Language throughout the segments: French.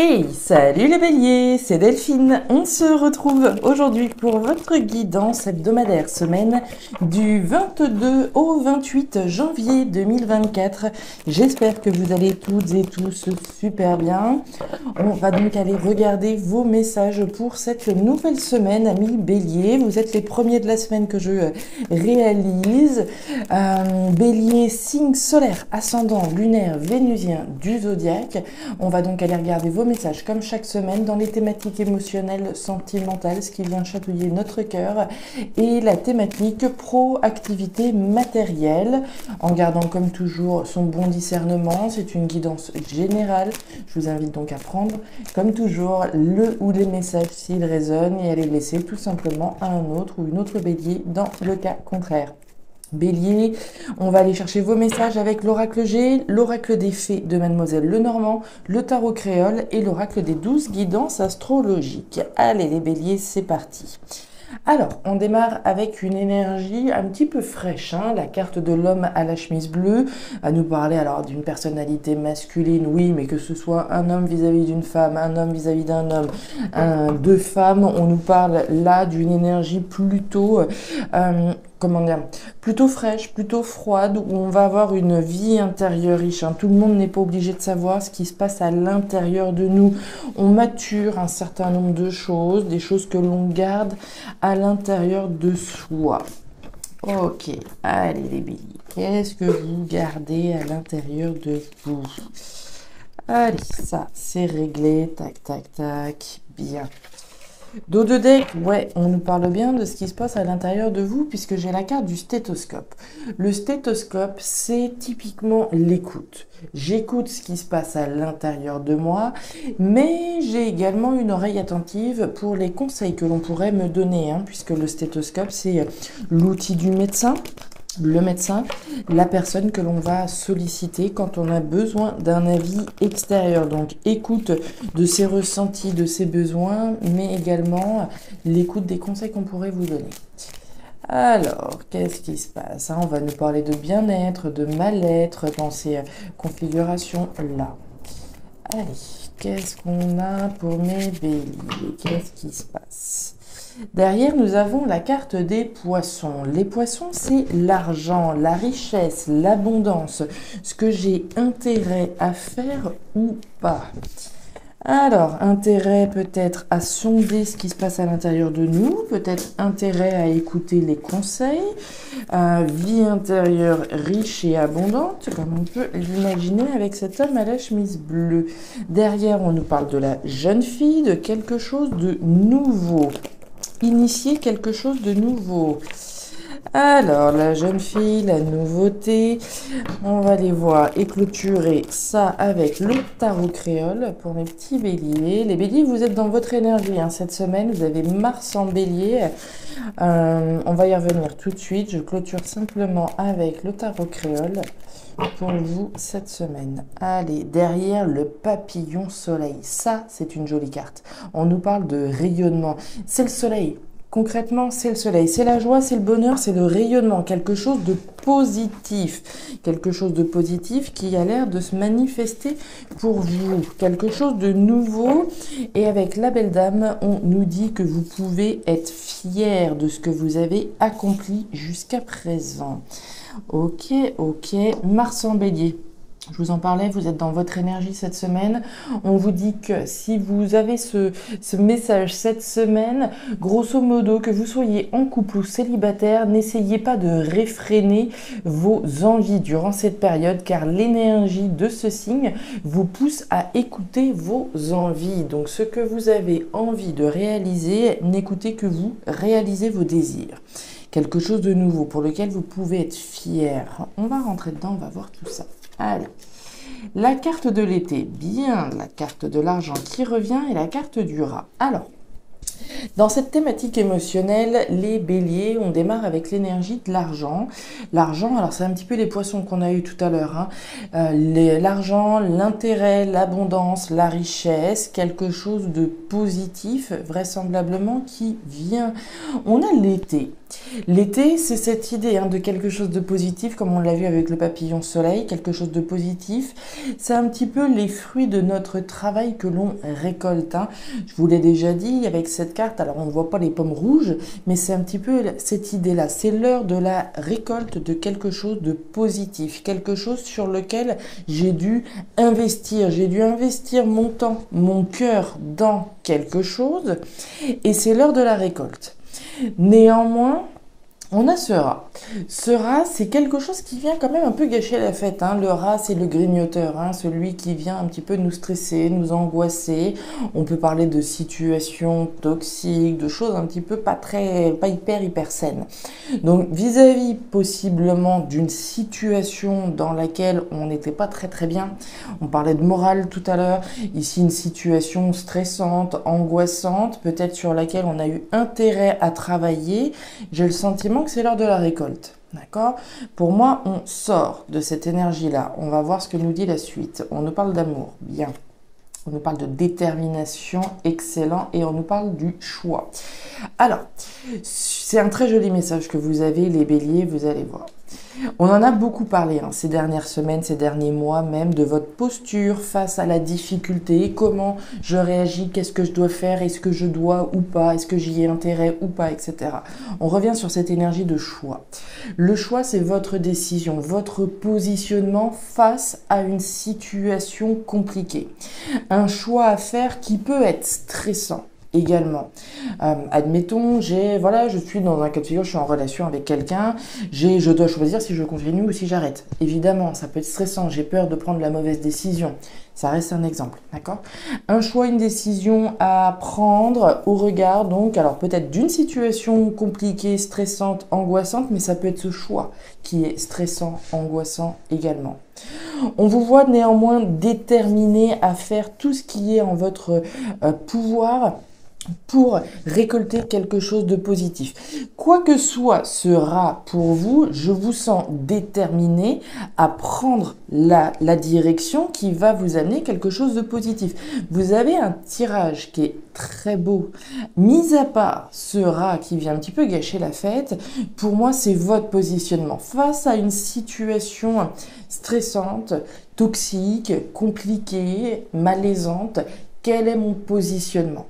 Hey, salut les béliers, c'est Delphine. On se retrouve aujourd'hui pour votre guidance hebdomadaire semaine du 22 au 28 janvier 2024. J'espère que vous allez toutes et tous super bien. On va donc aller regarder vos messages pour cette nouvelle semaine, amis béliers. Vous êtes les premiers de la semaine que je réalise. Bélier, signe solaire, ascendant, lunaire, vénusien du zodiaque. On va donc aller regarder vos messages comme chaque semaine dans les thématiques émotionnelles, sentimentales, ce qui vient chatouiller notre cœur, et la thématique proactivité matérielle, en gardant comme toujours son bon discernement. C'est une guidance générale. Je vous invite donc à prendre comme toujours le ou les messages s'ils résonnent et à les laisser tout simplement à un autre ou une autre bélier dans le cas contraire. Bélier, on va aller chercher vos messages avec l'oracle G, l'oracle des fées de Mademoiselle Lenormand, le tarot créole et l'oracle des 12 guidances astrologiques. Allez les béliers, c'est parti. Alors, on démarre avec une énergie un petit peu fraîche, hein, la carte de l'homme à la chemise bleue, à nous parler alors d'une personnalité masculine, oui, mais que ce soit un homme vis-à-vis d'une femme, un homme vis-à-vis d'un homme, deux femmes, on nous parle là d'une énergie plutôt, comment dire, plutôt fraîche, plutôt froide, où on va avoir une vie intérieure riche. Hein. Tout le monde n'est pas obligé de savoir ce qui se passe à l'intérieur de nous. On mature un certain nombre de choses, des choses que l'on garde à l'intérieur de soi. Ok, allez les béliers, qu'est-ce que vous gardez à l'intérieur de vous? Allez, ça, c'est réglé, tac, tac, tac, bien. Dos de deck, ouais, on nous parle bien de ce qui se passe à l'intérieur de vous puisque j'ai la carte du stéthoscope. Le stéthoscope, c'est typiquement l'écoute. J'écoute ce qui se passe à l'intérieur de moi, mais j'ai également une oreille attentive pour les conseils que l'on pourrait me donner, hein, puisque le stéthoscope, c'est l'outil du médecin. Le médecin, la personne que l'on va solliciter quand on a besoin d'un avis extérieur. Donc, écoute de ses ressentis, de ses besoins, mais également l'écoute des conseils qu'on pourrait vous donner. Alors, qu'est-ce qui se passe? On va nous parler de bien-être, de mal-être dans ces configurations-là. Allez, qu'est-ce qu'on a pour mes béliers? Qu'est-ce qui se passe? Derrière, nous avons la carte des poissons. Les poissons, c'est l'argent, la richesse, l'abondance, ce que j'ai intérêt à faire ou pas. Alors, intérêt peut-être à sonder ce qui se passe à l'intérieur de nous, peut-être intérêt à écouter les conseils, vie intérieure riche et abondante, comme on peut l'imaginer avec cet homme à la chemise bleue. Derrière, on nous parle de la jeune fille, de quelque chose de nouveau. Initier quelque chose de nouveau. Alors, la jeune fille, la nouveauté, on va les voir et clôturer ça avec le tarot créole pour mes petits béliers. Les béliers, vous êtes dans votre énergie hein, cette semaine, vous avez Mars en bélier. On va y revenir tout de suite. Je clôture simplement avec le tarot créole pour vous cette semaine. Allez, derrière le papillon soleil. Ça, c'est une jolie carte. On nous parle de rayonnement. C'est le soleil. Concrètement, c'est le soleil, c'est la joie, c'est le bonheur, c'est le rayonnement, quelque chose de positif qui a l'air de se manifester pour vous, quelque chose de nouveau. Et avec la belle dame, on nous dit que vous pouvez être fier de ce que vous avez accompli jusqu'à présent. Ok, Mars en bélier. Je vous en parlais, vous êtes dans votre énergie cette semaine. On vous dit que si vous avez ce message cette semaine, grosso modo, que vous soyez en couple ou célibataire, n'essayez pas de réfréner vos envies durant cette période, car l'énergie de ce signe vous pousse à écouter vos envies. Donc, ce que vous avez envie de réaliser, n'écoutez que vous, réalisez vos désirs. Quelque chose de nouveau pour lequel vous pouvez être fier. On va rentrer dedans, on va voir tout ça. Allez, la carte de l'été, bien, la carte de l'argent qui revient et la carte du rat. Alors, Dans cette thématique émotionnelle, les béliers, on démarre avec l'énergie de l'argent. L'argent, alors c'est un petit peu les poissons qu'on a eu tout à l'heure, hein. L'argent, l'intérêt, l'abondance, la richesse, quelque chose de positif, vraisemblablement, qui vient. On a l'été. L'été, c'est cette idée hein, de quelque chose de positif, comme on l'a vu avec le papillon soleil, quelque chose de positif. C'est un petit peu les fruits de notre travail que l'on récolte, hein. Je vous l'ai déjà dit avec cette carte, alors on ne voit pas les pommes rouges, mais c'est un petit peu cette idée-là. C'est l'heure de la récolte de quelque chose de positif, quelque chose sur lequel j'ai dû investir. J'ai dû investir mon temps, mon cœur dans quelque chose, et c'est l'heure de la récolte. Néanmoins, on a ce rat. Ce rat, c'est quelque chose qui vient quand même un peu gâcher la fête, hein. Le rat, c'est le grignoteur, hein, celui qui vient un petit peu nous stresser, nous angoisser. On peut parler de situations toxiques, de choses un petit peu pas hyper saines. Donc, vis-à-vis possiblement d'une situation dans laquelle on n'était pas très bien, on parlait de morale tout à l'heure, ici une situation stressante, angoissante, peut-être sur laquelle on a eu intérêt à travailler, j'ai le sentiment que c'est l'heure de la récolte. D'accord? Pour moi, on sort de cette énergie-là. On va voir ce que nous dit la suite. On nous parle d'amour. Bien. On nous parle de détermination. Excellent. Et on nous parle du choix. Alors, c'est un très joli message que vous avez, les béliers. Vous allez voir. On en a beaucoup parlé hein, ces dernières semaines, ces derniers mois même, de votre posture face à la difficulté, comment je réagis, qu'est-ce que je dois faire, est-ce que je dois ou pas, est-ce que j'y ai intérêt ou pas, etc. On revient sur cette énergie de choix. Le choix, c'est votre décision, votre positionnement face à une situation compliquée. Un choix à faire qui peut être stressant. Également. Admettons, je suis dans un cas de figure, je suis en relation avec quelqu'un, je dois choisir si je continue ou si j'arrête. Évidemment, ça peut être stressant, j'ai peur de prendre la mauvaise décision. Ça reste un exemple, d'accord? Un choix, une décision à prendre au regard, donc, alors peut-être d'une situation compliquée, stressante, angoissante, mais ça peut être ce choix qui est stressant, angoissant également. On vous voit néanmoins déterminé à faire tout ce qui est en votre pouvoir pour récolter quelque chose de positif. Quoi que soit ce rat pour vous, je vous sens déterminé à prendre la direction qui va vous amener quelque chose de positif. Vous avez un tirage qui est très beau. Mis à part ce rat qui vient un petit peu gâcher la fête, pour moi c'est votre positionnement face à une situation stressante, toxique, compliquée, malaisante. Quel est mon positionnement ?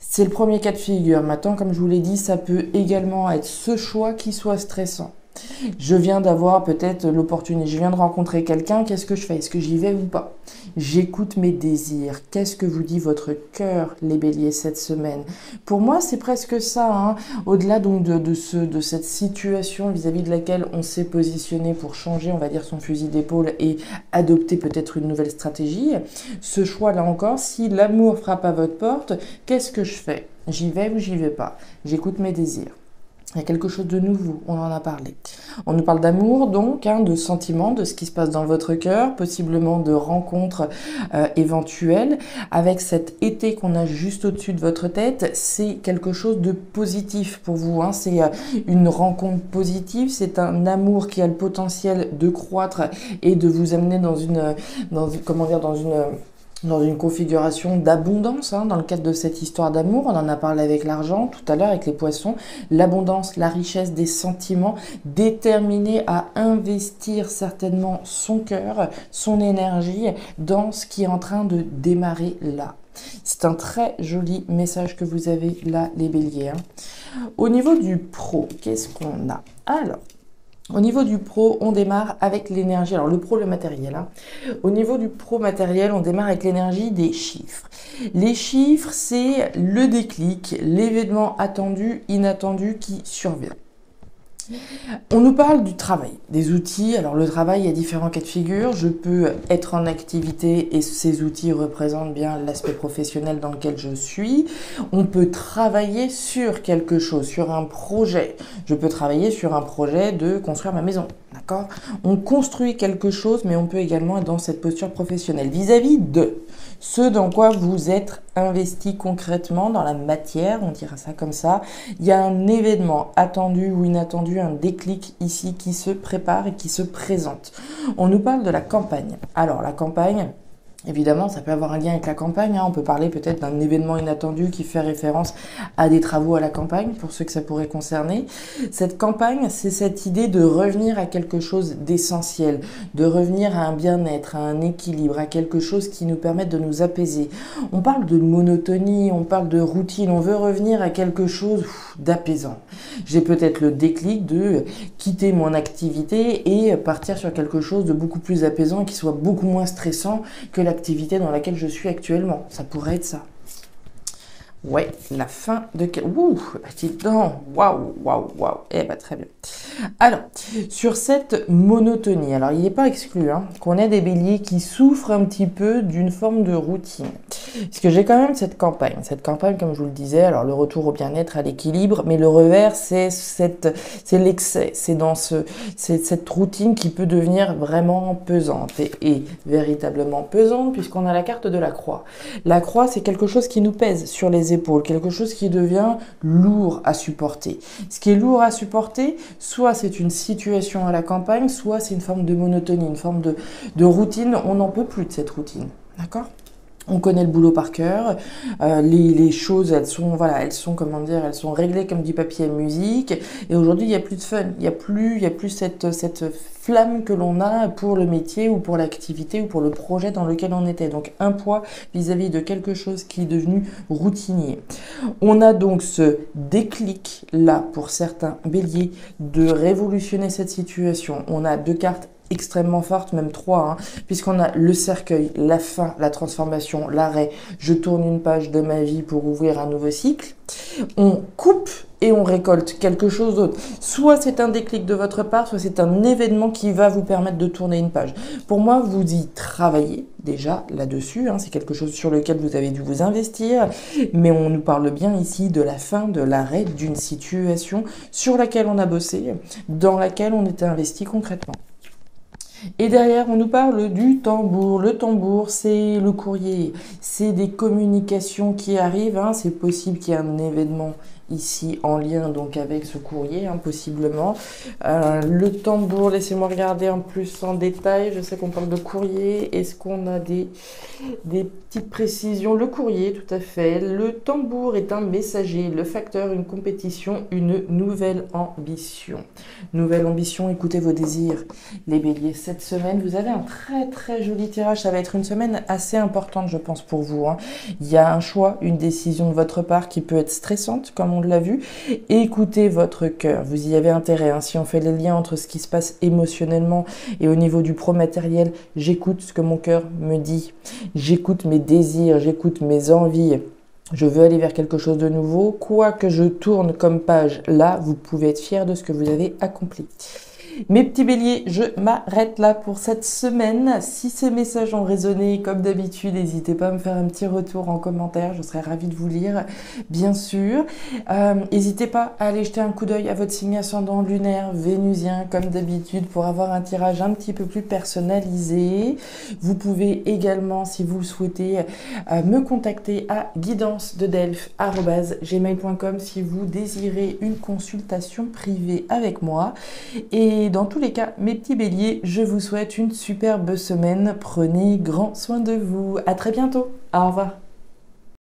C'est le premier cas de figure. Maintenant, comme je vous l'ai dit, ça peut également être ce choix qui soit stressant. Je viens d'avoir peut-être l'opportunité, je viens de rencontrer quelqu'un, qu'est-ce que je fais? Est-ce que j'y vais ou pas? J'écoute mes désirs. Qu'est-ce que vous dit votre cœur, les béliers, cette semaine? Pour moi, c'est presque ça, hein. Au-delà donc de cette situation vis-à-vis de laquelle on s'est positionné pour changer, on va dire, son fusil d'épaule et adopter peut-être une nouvelle stratégie. Ce choix-là encore, si l'amour frappe à votre porte, qu'est-ce que je fais? J'y vais ou j'y vais pas? J'écoute mes désirs. Il y a quelque chose de nouveau, on en a parlé. On nous parle d'amour, donc, hein, de sentiments, de ce qui se passe dans votre cœur, possiblement de rencontres éventuelles. Avec cet été qu'on a juste au-dessus de votre tête, c'est quelque chose de positif pour vous, hein. C'est une rencontre positive, c'est un amour qui a le potentiel de croître et de vous amener dans une configuration d'abondance, hein, dans le cadre de cette histoire d'amour. On en a parlé avec l'argent tout à l'heure, avec les poissons. L'abondance, la richesse des sentiments, déterminé à investir certainement son cœur, son énergie dans ce qui est en train de démarrer là. C'est un très joli message que vous avez là, les béliers, hein. Au niveau du pro, qu'est-ce qu'on a? Alors, au niveau du pro, on démarre avec l'énergie, alors le pro, le matériel, hein. Au niveau du pro matériel, on démarre avec l'énergie des chiffres. Les chiffres, c'est le déclic, l'événement attendu, inattendu qui survient. On nous parle du travail, des outils. Alors le travail, il y a différents cas de figure. Je peux être en activité et ces outils représentent bien l'aspect professionnel dans lequel je suis. On peut travailler sur quelque chose, sur un projet. Je peux travailler sur un projet de construire ma maison. D'accord? On construit quelque chose, mais on peut également être dans cette posture professionnelle. Vis-à-vis de ce dans quoi vous êtes investi concrètement dans la matière, on dira ça comme ça. Il y a un événement attendu ou inattendu, un déclic ici qui se prépare et qui se présente. On nous parle de la campagne. Alors la campagne, évidemment, ça peut avoir un lien avec la campagne. On peut parler peut-être d'un événement inattendu qui fait référence à des travaux à la campagne, pour ceux que ça pourrait concerner. Cette campagne, c'est cette idée de revenir à quelque chose d'essentiel, de revenir à un bien-être, à un équilibre, à quelque chose qui nous permette de nous apaiser. On parle de monotonie, on parle de routine, on veut revenir à quelque chose d'apaisant. J'ai peut-être le déclic de quitter mon activité et partir sur quelque chose de beaucoup plus apaisant et qui soit beaucoup moins stressant que l'activité dans laquelle je suis actuellement. Ça pourrait être ça. Ouais, la fin de... Ouh, petite dent. Waouh, waouh, waouh. Eh ben, très bien. Alors, sur cette monotonie, alors il n'est pas exclu qu'on ait des béliers qui souffrent un petit peu d'une forme de routine. Parce que j'ai quand même cette campagne. Cette campagne, comme je vous le disais, alors le retour au bien-être, à l'équilibre, mais le revers, c'est l'excès. C'est dans cette routine qui peut devenir vraiment pesante et véritablement pesante, puisqu'on a la carte de la croix. La croix, c'est quelque chose qui nous pèse sur les épaules, quelque chose qui devient lourd à supporter. Ce qui est lourd à supporter, soit c'est une situation à la campagne, soit c'est une forme de monotonie, une forme de routine. On n'en peut plus de cette routine, d'accord ? On connaît le boulot par cœur, les choses, elles sont réglées comme du papier à musique. Et aujourd'hui, il n'y a plus de fun, il y a plus cette flamme que l'on a pour le métier ou pour l'activité ou pour le projet dans lequel on était. Donc un poids vis-à-vis de quelque chose qui est devenu routinier. On a donc ce déclic là pour certains béliers de révolutionner cette situation. On a 2 cartes extrêmement forte, même 3, puisqu'on a le cercueil, la fin, la transformation, l'arrêt. Je tourne une page de ma vie pour ouvrir un nouveau cycle. On coupe et on récolte quelque chose d'autre. Soit c'est un déclic de votre part, soit c'est un événement qui va vous permettre de tourner une page. Pour moi, vous y travaillez déjà là-dessus, c'est quelque chose sur lequel vous avez dû vous investir, mais on nous parle bien ici de la fin, de l'arrêt d'une situation sur laquelle on a bossé, dans laquelle on était investi concrètement. Et derrière, on nous parle du tambour. Le tambour, c'est le courrier. C'est des communications qui arrivent. C'est possible qu'il y ait un événement ici en lien donc avec ce courrier, possiblement. Le tambour, laissez-moi regarder en plus en détail. Je sais qu'on parle de courrier. Est-ce qu'on a des petites précisions? Le courrier, tout à fait. Le tambour est un messager. Le facteur, une compétition, une nouvelle ambition. Nouvelle ambition, écoutez vos désirs. Les béliers, cette semaine, vous avez un très très joli tirage. Ça va être une semaine assez importante, je pense, pour vous. Il y a un choix, une décision de votre part qui peut être stressante, comme on l'a vu. Écoutez votre cœur, vous y avez intérêt. Si on fait les liens entre ce qui se passe émotionnellement et au niveau du pro-matériel, j'écoute ce que mon cœur me dit. J'écoute mes désirs, j'écoute mes envies. Je veux aller vers quelque chose de nouveau. Quoi que je tourne comme page là, vous pouvez être fiers de ce que vous avez accompli. Mes petits béliers, je m'arrête là pour cette semaine. Si ces messages ont résonné comme d'habitude, n'hésitez pas à me faire un petit retour en commentaire. Je serais ravie de vous lire, bien sûr. N'hésitez pas à aller jeter un coup d'œil à votre signe ascendant lunaire vénusien, comme d'habitude, pour avoir un tirage un petit peu plus personnalisé. Vous pouvez également, si vous le souhaitez, me contacter à guidancededelphes@gmail.com si vous désirez une consultation privée avec moi. Et dans tous les cas, mes petits béliers, je vous souhaite une superbe semaine. Prenez grand soin de vous. À très bientôt. Au revoir.